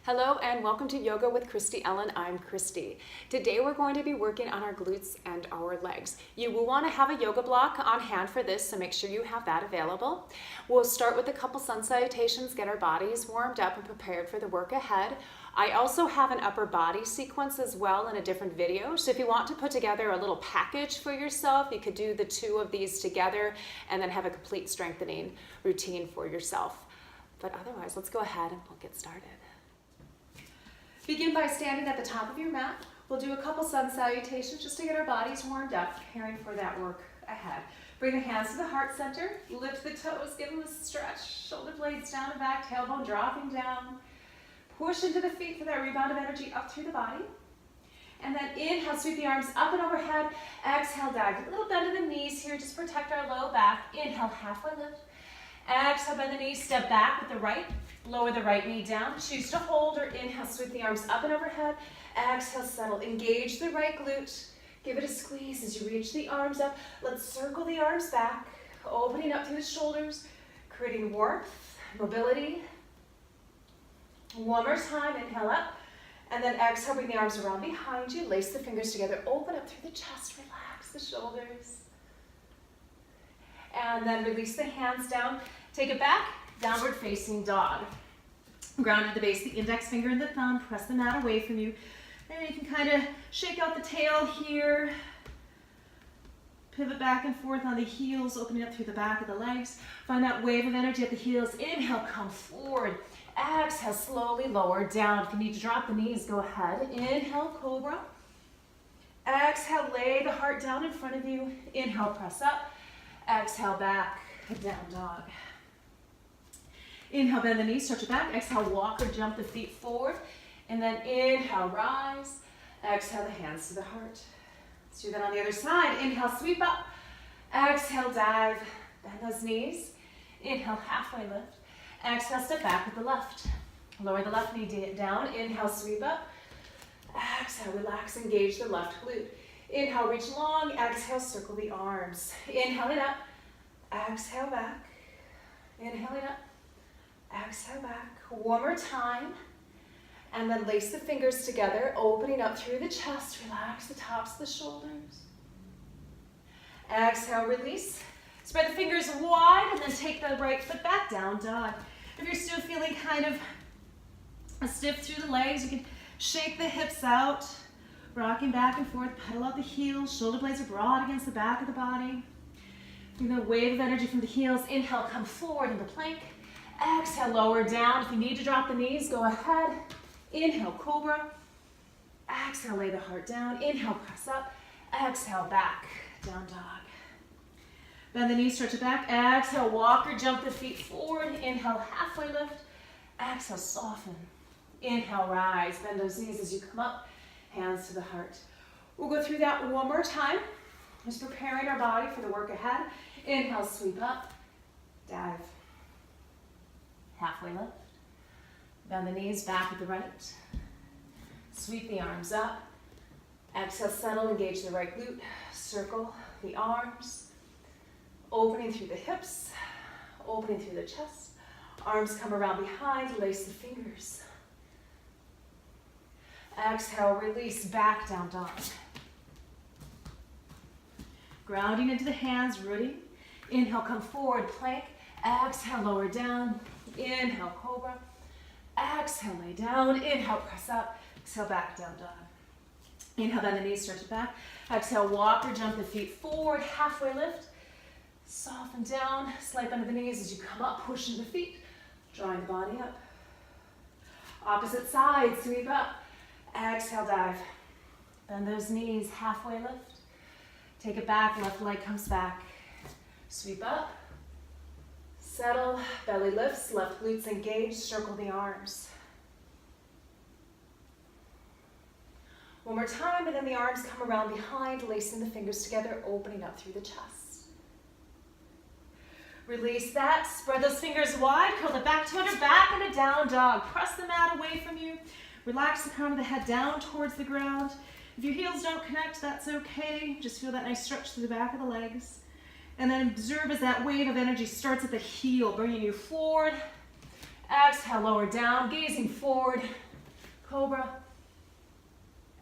Hello and welcome to Yoga with Christy Ellen. I'm Christy. Today we're going to be working on our glutes and our legs. You will want to have a yoga block on hand for this, so make sure you have that available. We'll start with a couple sun salutations, get our bodies warmed up and prepared for the work ahead. I also have an upper body sequence as well in a different video, so if you want to put together a little package for yourself, you could do the two of these together and then have a complete strengthening routine for yourself. But otherwise, let's go ahead and we'll get started. Begin by standing at the top of your mat. We'll do a couple sun salutations just to get our bodies warmed up, preparing for that work ahead. Bring the hands to the heart center, lift the toes, give them a stretch, shoulder blades down and back, tailbone dropping down. Push into the feet for that rebound of energy up through the body. And then inhale, sweep the arms up and overhead. Exhale, dive. A little bend in the knees here, just protect our low back. Inhale, halfway lift. Exhale, bend the knees, step back with the right. Lower the right knee down. Choose to hold or inhale, sweep the arms up and overhead. Exhale, settle. Engage the right glute. Give it a squeeze as you reach the arms up. Let's circle the arms back, opening up through the shoulders, creating warmth, mobility. One more time, inhale up. And then exhale, bring the arms around behind you. Lace the fingers together, open up through the chest, relax the shoulders. And then release the hands down. Take it back, downward facing dog. Ground at the base, the index finger and the thumb. Press the mat away from you. And you can kind of shake out the tail here. Pivot back and forth on the heels, opening up through the back of the legs. Find that wave of energy at the heels. Inhale, come forward. Exhale, slowly lower down. If you need to drop the knees, go ahead. Inhale, cobra. Exhale, lay the heart down in front of you. Inhale, press up. Exhale, back, down dog. Inhale, bend the knees, stretch it back. Exhale, walk or jump the feet forward. And then inhale, rise. Exhale, the hands to the heart. Let's do that on the other side. Inhale, sweep up. Exhale, dive. Bend those knees. Inhale, halfway lift. Exhale, step back with the left. Lower the left knee down. Inhale, sweep up. Exhale, relax, engage the left glute. Inhale, reach long. Exhale, circle the arms. Inhaling up. Exhale, back. Inhaling up. Exhale, back. One more time. And then lace the fingers together, opening up through the chest. Relax the tops of the shoulders. Exhale, release. Spread the fingers wide and then take the right foot back, down dog. If you're still feeling kind of stiff through the legs, you can shake the hips out. Rocking back and forth, pedal out the heels, shoulder blades are broad against the back of the body. Bring the wave of energy from the heels. Inhale, come forward into plank. Exhale, lower down. If you need to drop the knees, go ahead. Inhale, cobra. Exhale, lay the heart down. Inhale, press up. Exhale, back, down dog. Bend the knees, stretch it back. Exhale, walk or jump the feet forward. Inhale, halfway lift. Exhale, soften. Inhale, rise. Bend those knees as you come up. Hands to the heart. We'll go through that one more time. Just preparing our body for the work ahead. Inhale, sweep up, dive. Halfway lift. Bend the knees back with the right. Sweep the arms up. Exhale, settle, engage the right glute. Circle the arms. Opening through the hips. Opening through the chest. Arms come around behind, lace the fingers. Exhale, release, back, down dog. Grounding into the hands, rooting. Inhale, come forward, plank. Exhale, lower down. Inhale, cobra. Exhale, lay down. Inhale, press up. Exhale, back, down dog. Inhale, bend the knees, stretch it back. Exhale, walk or jump the feet forward, halfway lift. Soften down, slight bend of the knees as you come up, pushing the feet, drawing the body up. Opposite side, sweep up. Exhale, dive. Bend those knees, halfway lift. Take it back, left leg comes back. Sweep up. Settle, belly lifts, left glutes engaged, circle the arms. One more time, and then the arms come around behind, lacing the fingers together, opening up through the chest. Release that, spread those fingers wide, curl the back toe under back and a down dog. Press the mat away from you. Relax the crown of the head down towards the ground. If your heels don't connect, that's okay. Just feel that nice stretch through the back of the legs. And then observe as that wave of energy starts at the heel, bringing you forward. Exhale, lower down, gazing forward. Cobra.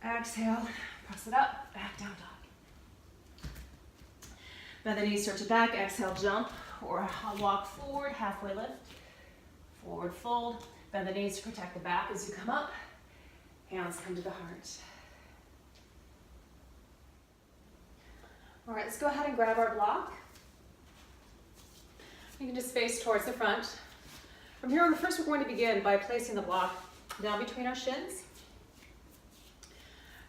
Exhale, press it up, back down dog. Bend the knees, stretch it back, exhale, jump, or walk forward, halfway lift. Forward fold, bend the knees to protect the back as you come up. Hands come to the heart. All right, let's go ahead and grab our block. You can just face towards the front. From here, first we're going to begin by placing the block down between our shins.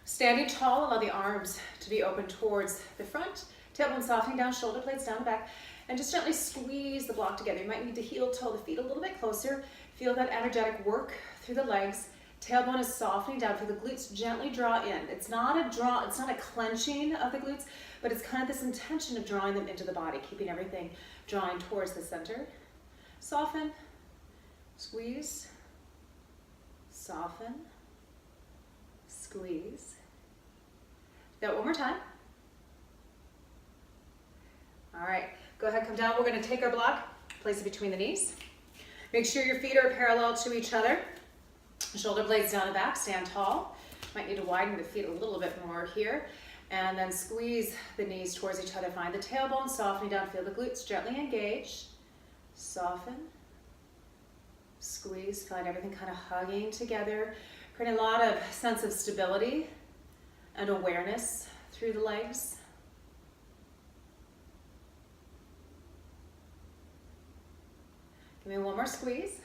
Standing tall, allow the arms to be open towards the front. Tailbone softening down, shoulder blades down the back. And just gently squeeze the block together. You might need to heel toe the feet a little bit closer. Feel that energetic work through the legs. Tailbone is softening down through the glutes. Gently draw in. It's not a clenching of the glutes, but it's kind of this intention of drawing them into the body, keeping everything drawing towards the center. Soften, squeeze, soften, squeeze. Do that one more time. All right, go ahead, come down. We're going to take our block, place it between the knees. Make sure your feet are parallel to each other. Shoulder blades down the back, stand tall. Might need to widen the feet a little bit more here. And then squeeze the knees towards each other. Find the tailbone softening down. Feel the glutes gently engage. Soften. Squeeze. Find everything kind of hugging together. Creating a lot of sense of stability and awareness through the legs. Give me one more squeeze.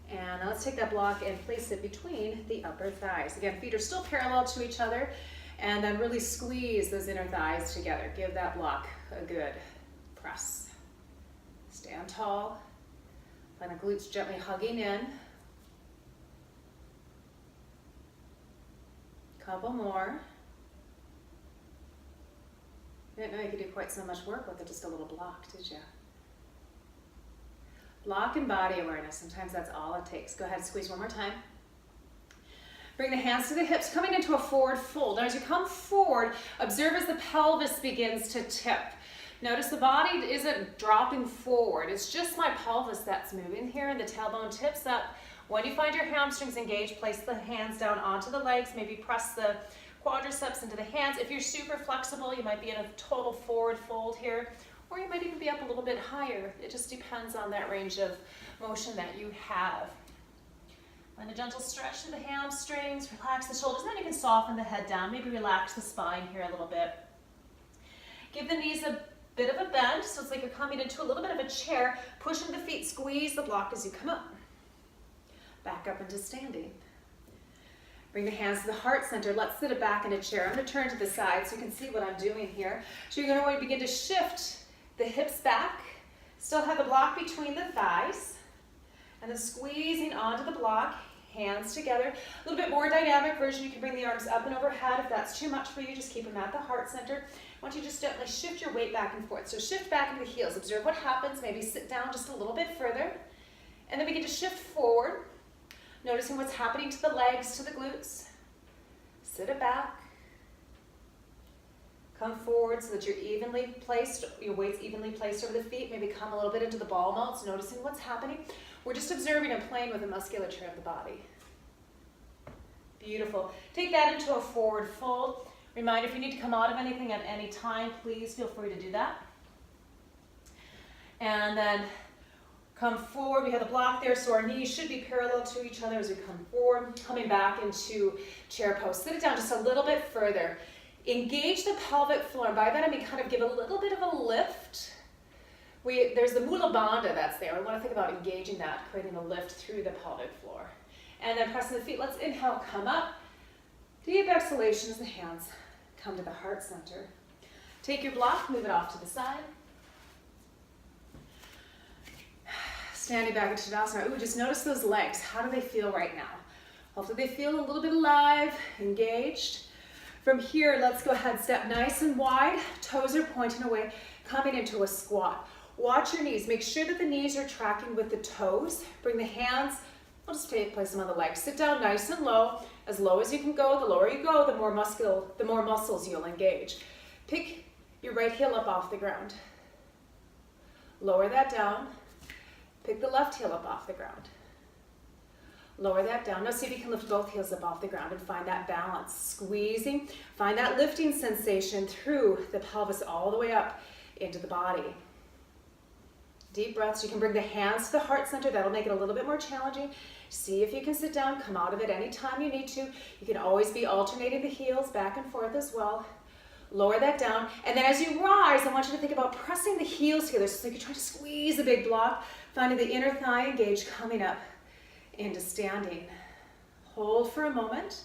And now let's take that block and place it between the upper thighs. Again, feet are still parallel to each other, and then really squeeze those inner thighs together. Give that block a good press. Stand tall. Find the glutes gently hugging in. Couple more. Didn't know you could do quite so much work with just a little block, did you? Block and body awareness. Sometimes that's all it takes. Go ahead, squeeze one more time. Bring the hands to the hips, coming into a forward fold. Now as you come forward, observe as the pelvis begins to tip. Notice the body isn't dropping forward. It's just my pelvis that's moving here, and the tailbone tips up. When you find your hamstrings engaged, place the hands down onto the legs. Maybe press the quadriceps into the hands. If you're super flexible, you might be in a total forward fold here, or you might even be up a little bit higher. It just depends on that range of motion that you have. And a gentle stretch to the hamstrings, relax the shoulders, then you can soften the head down, maybe relax the spine here a little bit. Give the knees a bit of a bend, so it's like you're coming into a little bit of a chair, pushing the feet, squeeze the block as you come up. Back up into standing. Bring the hands to the heart center. Let's sit it back in a chair. I'm going to turn to the side so you can see what I'm doing here. So you're going to want to begin to shift the hips back. Still have the block between the thighs. And then squeezing onto the block, hands together. A little bit more dynamic version. You can bring the arms up and overhead. If that's too much for you, just keep them at the heart center. I want you to just gently shift your weight back and forth. So shift back into the heels. Observe what happens. Maybe sit down just a little bit further. And then begin to shift forward. Noticing what's happening to the legs, to the glutes. Sit it back. Come forward so that you're evenly placed, your weight's evenly placed over the feet. Maybe come a little bit into the ball mounts, noticing what's happening. We're just observing and playing with the musculature of the body. Beautiful. Take that into a forward fold. Reminder, if you need to come out of anything at any time, please feel free to do that. And then come forward. We have the block there, so our knees should be parallel to each other as we come forward. Coming back into chair pose. Sit it down just a little bit further. Engage the pelvic floor. And by that I mean kind of give a little bit of a lift. There's the mula bandha that's there. I want to think about engaging that, creating a lift through the pelvic floor. And then pressing the feet. Let's inhale, come up. Deep exhalation as the hands come to the heart center. Take your block, move it off to the side. Standing back into Tadasana. Ooh, just notice those legs. How do they feel right now? Hopefully they feel a little bit alive, engaged. From here, let's go ahead, step nice and wide. Toes are pointing away, coming into a squat. Watch your knees. Make sure that the knees are tracking with the toes. Bring the hands, we'll just place them on the legs. Sit down nice and low. As low as you can go. The lower you go, the more muscles you'll engage. Pick your right heel up off the ground. Lower that down. Pick the left heel up off the ground. Lower that down. Now see if you can lift both heels up off the ground and find that balance. Squeezing, find that lifting sensation through the pelvis all the way up into the body. Deep breaths. You can bring the hands to the heart center. That'll make it a little bit more challenging. See if you can sit down, come out of it anytime you need to. You can always be alternating the heels back and forth as well. Lower that down. And then as you rise, I want you to think about pressing the heels together. So you're trying to squeeze a big block, finding the inner thigh engaged, coming up into standing. Hold for a moment.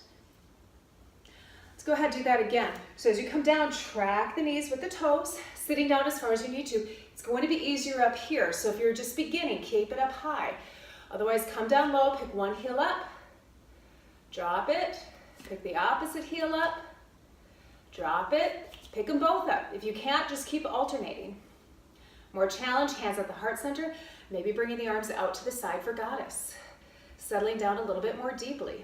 Let's go ahead and do that again. So as you come down, track the knees with the toes, sitting down as far as you need to. It's going to be easier up here. So if you're just beginning, keep it up high. Otherwise, come down low, pick one heel up, drop it, pick the opposite heel up, drop it, pick them both up. If you can't, just keep alternating. More challenge, hands at the heart center, maybe bringing the arms out to the side for goddess. Settling down a little bit more deeply.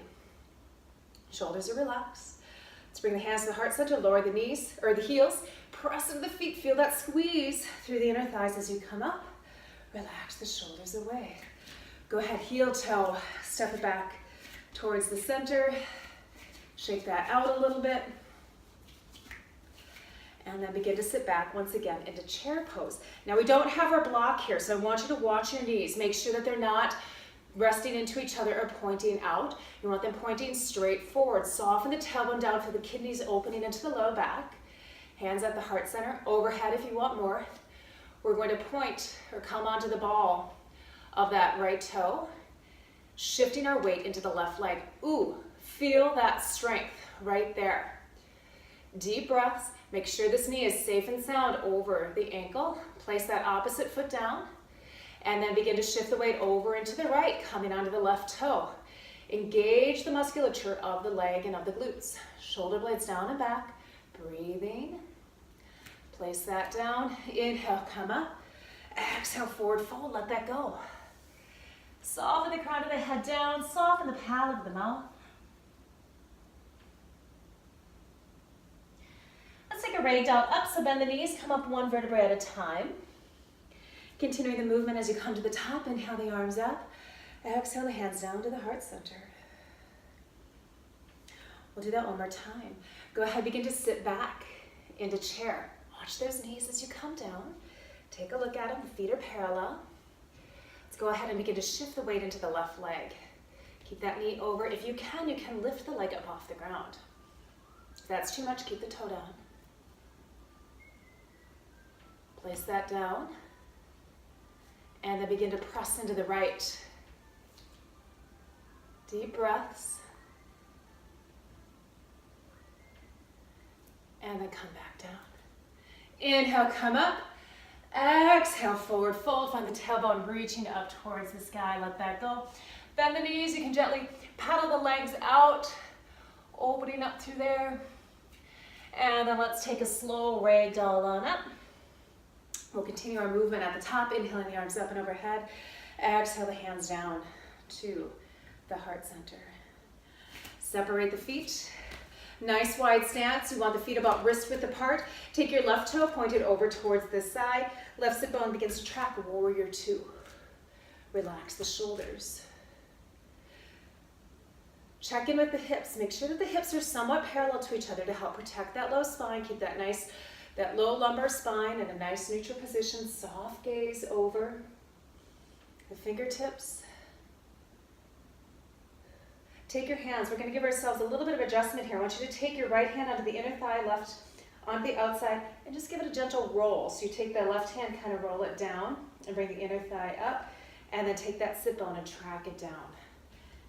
Shoulders are relaxed. Let's bring the hands to the heart center, lower the knees, or the heels, press into the feet, feel that squeeze through the inner thighs as you come up. Relax the shoulders away. Go ahead, heel toe, step it back towards the center. Shake that out a little bit. And then begin to sit back once again into chair pose. Now we don't have our block here, so I want you to watch your knees. Make sure that they're not resting into each other or pointing out. You want them pointing straight forward. Soften the tailbone down for the kidneys opening into the low back. Hands at the heart center, overhead if you want more. We're going to point or come onto the ball of that right toe, shifting our weight into the left leg. Ooh, feel that strength right there. Deep breaths. Make sure this knee is safe and sound over the ankle. Place that opposite foot down. And then begin to shift the weight over into the right, coming onto the left toe. Engage the musculature of the leg and of the glutes. Shoulder blades down and back. Breathing. Place that down. Inhale, come up. Exhale, forward fold. Let that go. Soften the crown of the head down. Soften the palate of the mouth. Let's take a ragdoll up, so bend the knees, come up one vertebrae at a time. Continuing the movement as you come to the top, inhale the arms up. Exhale the hands down to the heart center. We'll do that one more time. Go ahead, begin to sit back into chair. Watch those knees as you come down. Take a look at them, the feet are parallel. Let's go ahead and begin to shift the weight into the left leg. Keep that knee over. If you can lift the leg up off the ground. If that's too much, keep the toe down. Place that down. And then begin to press into the right. Deep breaths. And then come back down. Inhale, come up. Exhale, forward fold. Find the tailbone reaching up towards the sky. Let that go. Bend the knees. You can gently paddle the legs out, opening up through there. And then let's take a slow ragdoll on up. We'll continue our movement at the top, inhaling the arms up and overhead. Exhale the hands down to the heart center. Separate the feet. Nice wide stance. You want the feet about wrist width apart. Take your left toe pointed over towards this side. Left sit bone begins to track warrior two. Relax the shoulders. Check in with the hips. Make sure that the hips are somewhat parallel to each other to help protect that low spine. Keep that low lumbar spine in a nice neutral position. Soft gaze over the fingertips. Take your hands. We're going to give ourselves a little bit of adjustment here. I want you to take your right hand onto the inner thigh, left onto the outside, and just give it a gentle roll. So you take the left hand, kind of roll it down, and bring the inner thigh up, and then take that sit bone and track it down.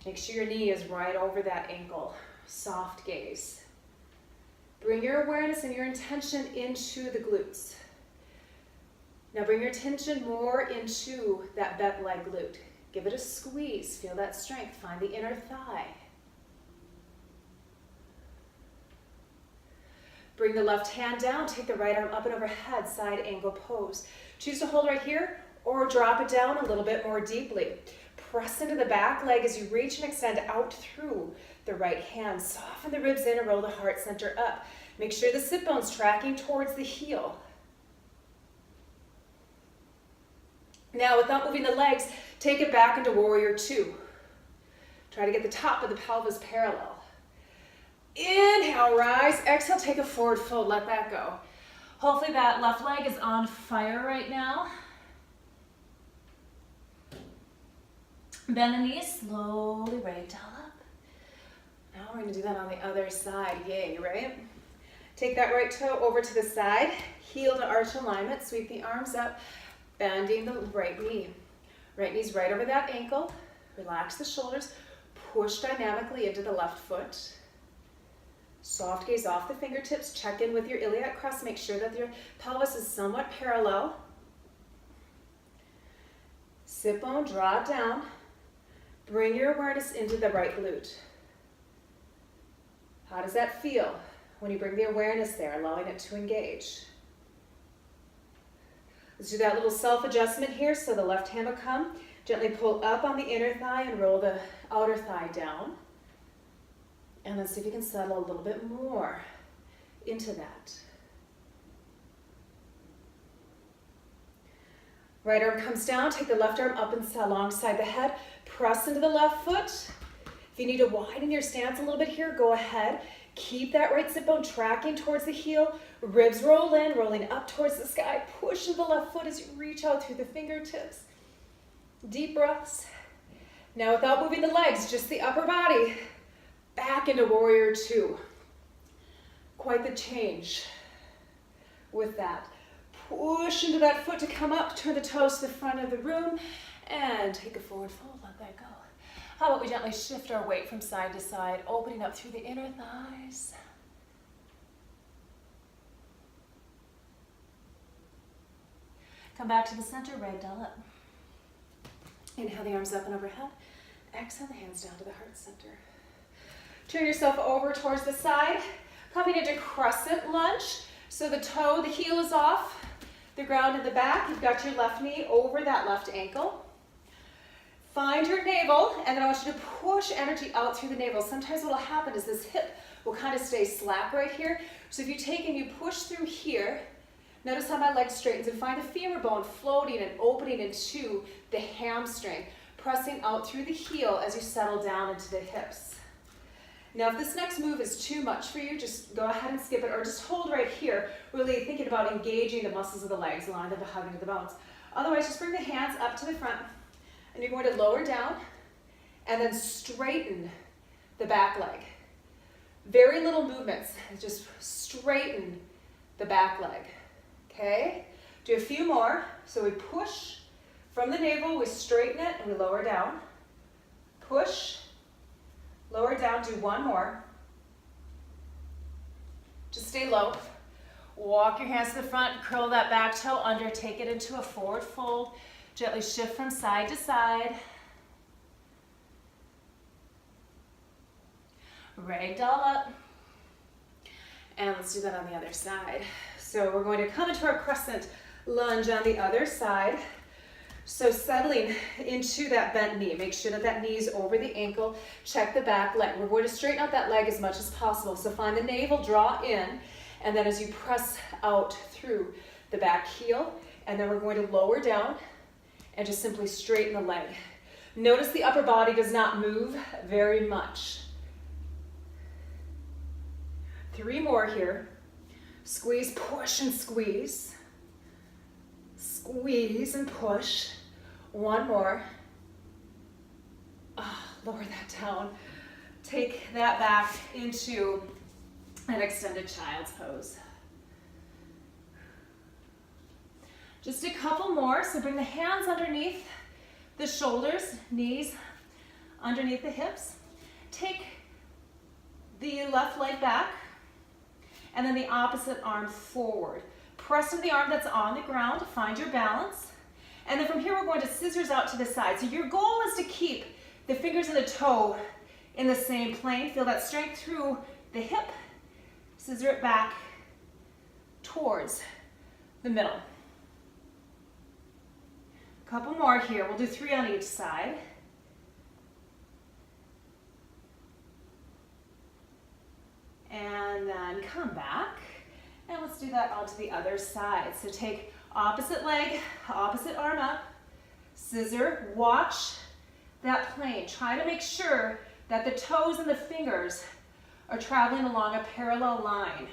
Make sure your knee is right over that ankle. Soft gaze. Bring your awareness and your intention into the glutes. Now bring your attention more into that bent leg glute. Give it a squeeze. Feel that strength. Find the inner thigh. Bring the left hand down. Take the right arm up and overhead. Side angle pose. Choose to hold right here or drop it down a little bit more deeply. Press into the back leg as you reach and extend out through the right hand. Soften the ribs in and roll the heart center up. Make sure the sit bone's tracking towards the heel. Now, without moving the legs, take it back into warrior two. Try to get the top of the pelvis parallel. Inhale, rise. Exhale, take a forward fold. Let that go. Hopefully that left leg is on fire right now. Bend the knees, slowly ragdoll up. Now we're going to do that on the other side. Yay, right? Take that right toe over to the side, heel to arch alignment, sweep the arms up, bending the right knee. Right knee's right over that ankle. Relax the shoulders, push dynamically into the left foot. Soft gaze off the fingertips, check in with your iliac crest, make sure that your pelvis is somewhat parallel. Sit bone, draw it down. Bring your awareness into the right glute. How does that feel when you bring the awareness there, allowing it to engage? Let's do that little self-adjustment here. So the left hand will come, gently pull up on the inner thigh and roll the outer thigh down. And let's see if you can settle a little bit more into that. Right arm comes down, take the left arm up and alongside the head, press into the left foot. If you need to widen your stance a little bit here, go ahead. Keep that right sit bone tracking towards the heel. Ribs roll in, rolling up towards the sky. Push into the left foot as you reach out through the fingertips. Deep breaths. Now without moving the legs, just the upper body. Back into warrior two. Quite the change with that. Push into that foot to come up, turn the toes to the front of the room, and take a forward fold, let that go. How about we gently shift our weight from side to side, opening up through the inner thighs. Come back to the center, ragdoll up. Inhale the arms up and overhead. Exhale the hands down to the heart center. Turn yourself over towards the side, coming into crescent lunge. So the toe, the heel is off the ground in the back. You've got your left knee over that left ankle. Find your navel, and then I want you to push energy out through the navel. Sometimes what will happen is this hip will kind of stay slack right here. So if you take and you push through here, notice how my leg straightens, and find the femur bone floating and opening into the hamstring, pressing out through the heel as you settle down into the hips. Now if this next move is too much for you, just go ahead and skip it, or just hold right here, really thinking about engaging the muscles of the legs, allowing them to hug into the bones. Otherwise, just bring the hands up to the front, and you're going to lower down, and then straighten the back leg. Very little movements, just straighten the back leg, okay? Do a few more. So we push from the navel, we straighten it, and we lower down. Push, lower down, do one more. Just stay low. Walk your hands to the front, curl that back toe under, take it into a forward fold. Gently shift from side to side. Ragdoll up. And let's do that on the other side. So we're going to come into our crescent lunge on the other side. So settling into that bent knee. Make sure that that knee is over the ankle. Check the back leg. We're going to straighten out that leg as much as possible. So find the navel, draw in, and then as you press out through the back heel, and then we're going to lower down and just simply straighten the leg. Notice the upper body does not move very much. 3 more here. Squeeze, push, and squeeze. Squeeze and push. 1 more. Lower that down. Take that back into an extended child's pose. Just a couple more. So bring the hands underneath the shoulders, knees underneath the hips. Take the left leg back, and then the opposite arm forward. Press into the arm that's on the ground, find your balance. And then from here, we're going to scissors out to the side. So your goal is to keep the fingers and the toe in the same plane. Feel that strength through the hip. Scissor it back towards the middle. A couple more here. We'll do 3 on each side. And then come back. And let's do that onto the other side. So take opposite leg, opposite arm up, scissor, watch that plane. Try to make sure that the toes and the fingers are traveling along a parallel line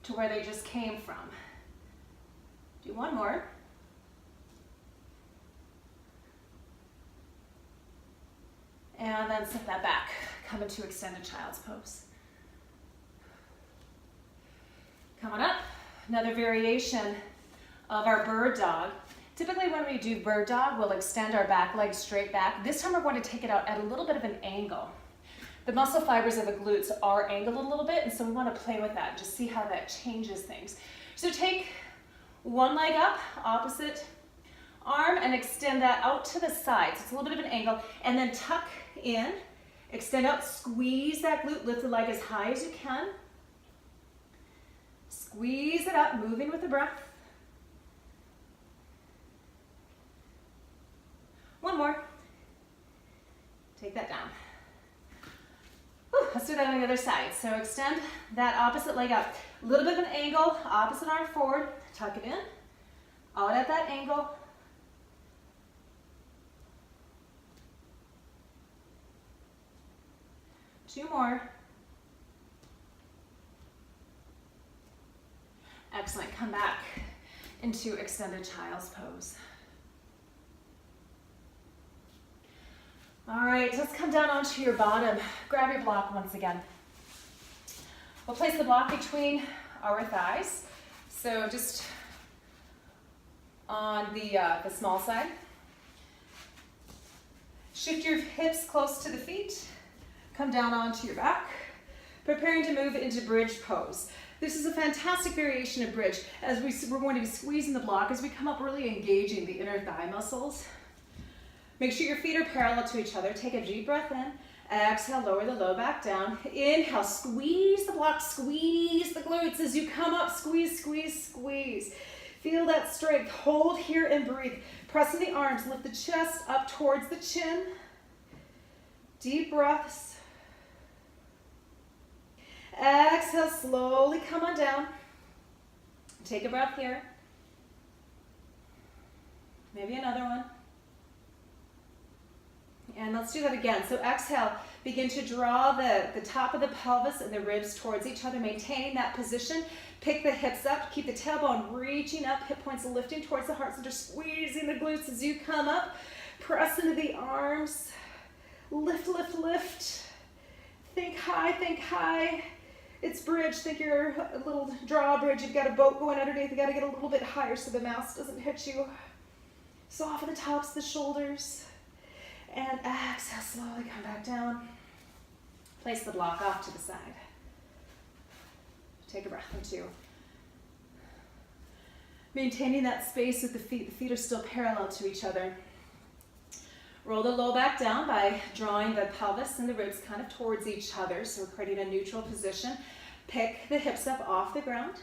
to where they just came from. Do one more. And then sit that back. Come into extended child's pose. Come on up. Another variation of our bird dog. Typically when we do bird dog, we'll extend our back leg straight back. This time we're going to take it out at a little bit of an angle. The muscle fibers of the glutes are angled a little bit, and so we want to play with that, just see how that changes things. So take one leg up, opposite arm, and extend that out to the side. So it's a little bit of an angle, and then tuck in, extend out, squeeze that glute, lift the leg as high as you can. Squeeze it up, moving with the breath. One more. Take that down. Whew, let's do that on the other side. So extend that opposite leg up. A little bit of an angle, opposite arm forward, tuck it in, out at that angle. Two more. Excellent, come back into extended child's pose. All right, let's come down onto your bottom. Grab your block once again. We'll place the block between our thighs. So just on the small side. Shift your hips close to the feet. Come down onto your back. Preparing to move into bridge pose. This is a fantastic variation of bridge as we're going to be squeezing the block as we come up, really engaging the inner thigh muscles. Make sure your feet are parallel to each other. Take a deep breath in. Exhale, lower the low back down. Inhale, squeeze the block, squeeze the glutes as you come up. Squeeze, squeeze, squeeze. Feel that strength. Hold here and breathe. Pressing the arms, lift the chest up towards the chin. Deep breaths. Exhale, slowly come on down. Take a breath here. Maybe another one. And let's do that again. So exhale, begin to draw the top of the pelvis and the ribs towards each other, maintaining that position. Pick the hips up, keep the tailbone reaching up, hip points lifting towards the heart center, squeezing the glutes as you come up. Press into the arms. Lift, lift, lift. Think high, think high. It's bridge. Think you're a little drawbridge. You've got a boat going underneath. You got to get a little bit higher so the mouse doesn't hit you. Soften the tops of the shoulders. And exhale, slowly come back down. Place the block off to the side. Take a breath or two. Maintaining that space with the feet. The feet are still parallel to each other. Roll the low back down by drawing the pelvis and the ribs kind of towards each other. So we're creating a neutral position. Pick the hips up off the ground.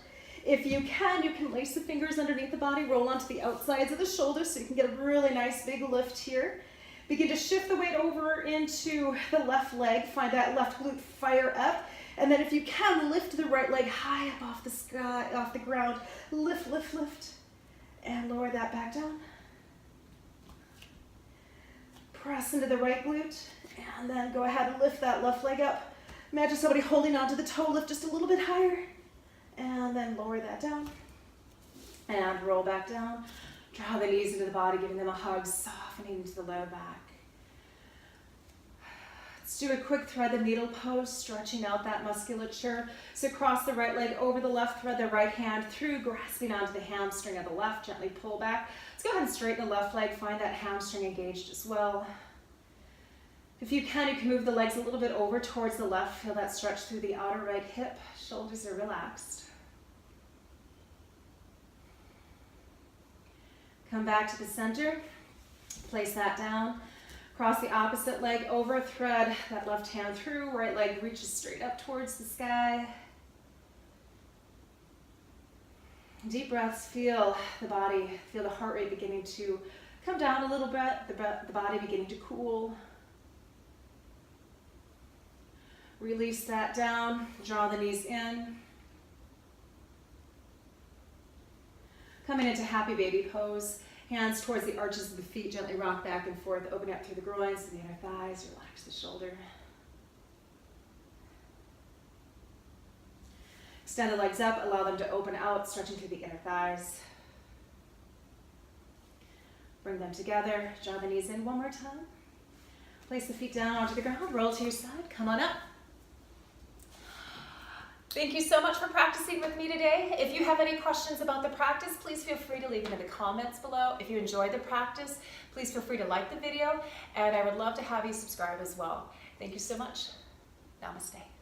If you can lace the fingers underneath the body, roll onto the outsides of the shoulders so you can get a really nice big lift here. Begin to shift the weight over into the left leg. Find that left glute fire up. And then if you can, lift the right leg high up off the sky, off the ground. Lift, lift, lift. And lower that back down. Press into the right glute. And then go ahead and lift that left leg up. Imagine somebody holding onto the toe. Lift just a little bit higher. And then lower that down. And roll back down. Draw the knees into the body, giving them a hug, softening into the low back. Let's do a quick thread the needle pose, stretching out that musculature. So cross the right leg over the left, thread the right hand through, grasping onto the hamstring of the left, gently pull back. Let's go ahead and straighten the left leg, find that hamstring engaged as well. If you can move the legs a little bit over towards the left, feel that stretch through the outer right hip, shoulders are relaxed. Come back to the center, place that down, cross the opposite leg over, thread that left hand through, right leg reaches straight up towards the sky. Deep breaths, feel the body, feel the heart rate beginning to come down a little bit, the body beginning to cool. Release that down, draw the knees in. Coming into happy baby pose, hands towards the arches of the feet, gently rock back and forth, open up through the groins to the inner thighs, relax the shoulder. Stand the legs up, allow them to open out, stretching through the inner thighs. Bring them together, draw the knees in one more time. Place the feet down onto the ground, roll to your side, come on up. Thank you so much for practicing with me today. If you have any questions about the practice, please feel free to leave them in the comments below. If you enjoyed the practice, please feel free to like the video, and I would love to have you subscribe as well. Thank you so much. Namaste.